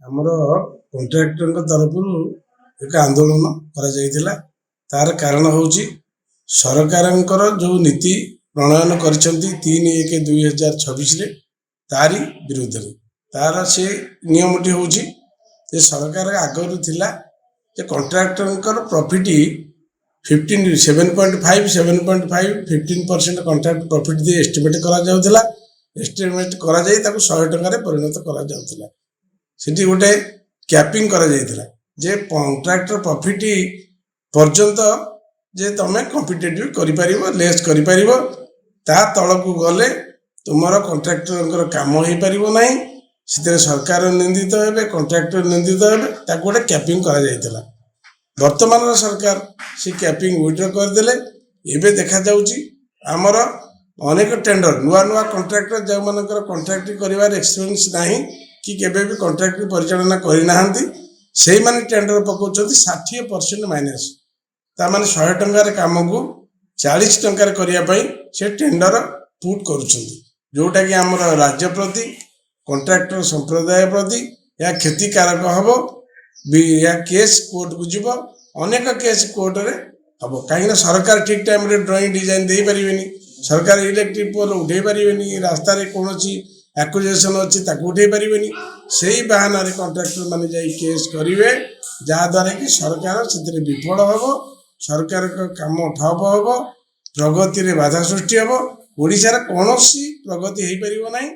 ଆମର କଣ୍ଟ୍ରାକ୍ଟରଙ୍କ ତରଫରୁ ଏକ ଆନ୍ଦୋଳନ କରାଯାଇଥିଲା। ତାର କାରଣ ହେଉଛି ସରକାରଙ୍କର ଯେଉଁ ନୀତି ପ୍ରଣୟନ କରିଛନ୍ତି 3/1/2026 ତାରି ବିରୁଦ୍ଧରେ। ତାର ସେ ନିୟମଟି ହେଉଛି ଯେ ସରକାର ଆଗରୁ ଥିଲା ଯେ କଣ୍ଟ୍ରାକ୍ଟରଙ୍କର ପ୍ରଫିଟ୍ 15% କଣ୍ଟ୍ରାକ୍ଟ ପ୍ରଫିଟ୍ ଦେଇ ଏଷ୍ଟିମେଟ୍ କରାଯାଉଥିଲା। ଏଷ୍ଟିମେଟ୍ କରାଯାଇ ତାକୁ 100 ଟଙ୍କାରେ ପରିଣତ କରାଯାଉଥିଲା। ସେଠି ଗୋଟେ କ୍ୟାପିଂ କରାଯାଇଥିଲା ଯେ କଣ୍ଟ୍ରାକ୍ଟର ପ୍ରଫିଟ୍ ପର୍ଯ୍ୟନ୍ତ ଯେ ତମେ କମ୍ପିଟେଟିଭ୍ କରିପାରିବ, ଲେସ୍ କରିପାରିବ, ତା ତଳକୁ ଗଲେ ତୁମର କଣ୍ଟ୍ରାକ୍ଟରଙ୍କର କାମ ହେଇପାରିବ ନାହିଁ। ସେଥିରେ ସରକାର ନିନ୍ଦିତ ହେବେ, କଣ୍ଟ୍ରାକ୍ଟର ନିନ୍ଦିତ ହେବେ। ତାକୁ ଗୋଟେ କ୍ୟାପିଂ କରାଯାଇଥିଲା। ବର୍ତ୍ତମାନର ସରକାର ସେ କ୍ୟାପିଂ ୱିଡ୍ର କରିଦେଲେ। ଏବେ ଦେଖାଯାଉଛି ଆମର ଅନେକ ଟେଣ୍ଡର ନୂଆ ନୂଆ କଣ୍ଟ୍ରାକ୍ଟର ଯେଉଁମାନଙ୍କର କଣ୍ଟ୍ରାକ୍ଟ କରିବାର ଏକ୍ସପିରିଏନ୍ସ ନାହିଁ କି କେବେ ବି କଣ୍ଟ୍ରାକ୍ଟ ପରିଚାଳନା କରିନାହାନ୍ତି, ସେଇମାନେ ଟେଣ୍ଡର ପକାଉଛନ୍ତି 60% ମାଇନସ୍। ତାମାନେ 100 ଟଙ୍କାର କାମକୁ 40 ଟଙ୍କାରେ କରିବା ପାଇଁ ସେ ଟେଣ୍ଡର ପୁଟ୍ କରୁଛନ୍ତି, ଯେଉଁଟାକି ଆମର ରାଜ୍ୟ ପ୍ରତି, କଣ୍ଟ୍ରାକ୍ଟର ସମ୍ପ୍ରଦାୟ ପ୍ରତି ଏହା କ୍ଷତିକାରକ ହେବ। ଏହା କେସ୍ କୋର୍ଟକୁ ଯିବ, ଅନେକ କେସ୍ କୋର୍ଟରେ ହେବ। କାହିଁକିନା ସରକାର ଠିକ୍ ଟାଇମ୍ରେ ଡ୍ରଇଂ ଡିଜାଇନ୍ ଦେଇପାରିବେନି, ସରକାର ଇଲେକ୍ଟ୍ରିକ୍ ପୋଲ୍ ଉଠାଇ ପାରିବେନି, ରାସ୍ତାରେ କୌଣସି ଆକ୍ୟୁଜେସନ୍ ଅଛି ତାକୁ ଉଠାଇ ପାରିବେନି। ସେଇ ବାହାନାରେ କଣ୍ଟ୍ରାକ୍ଟର ମାନେ ଯାଇ କେସ୍ କରିବେ, ଯାହାଦ୍ୱାରା କି ସରକାର ସେଥିରେ ବିଫଳ ହେବ, ସରକାରଙ୍କ କାମ ଠପ ହେବ, ପ୍ରଗତିରେ ବାଧା ସୃଷ୍ଟି ହେବ, ଓଡ଼ିଶାର କୌଣସି ପ୍ରଗତି ହେଇପାରିବ ନାହିଁ।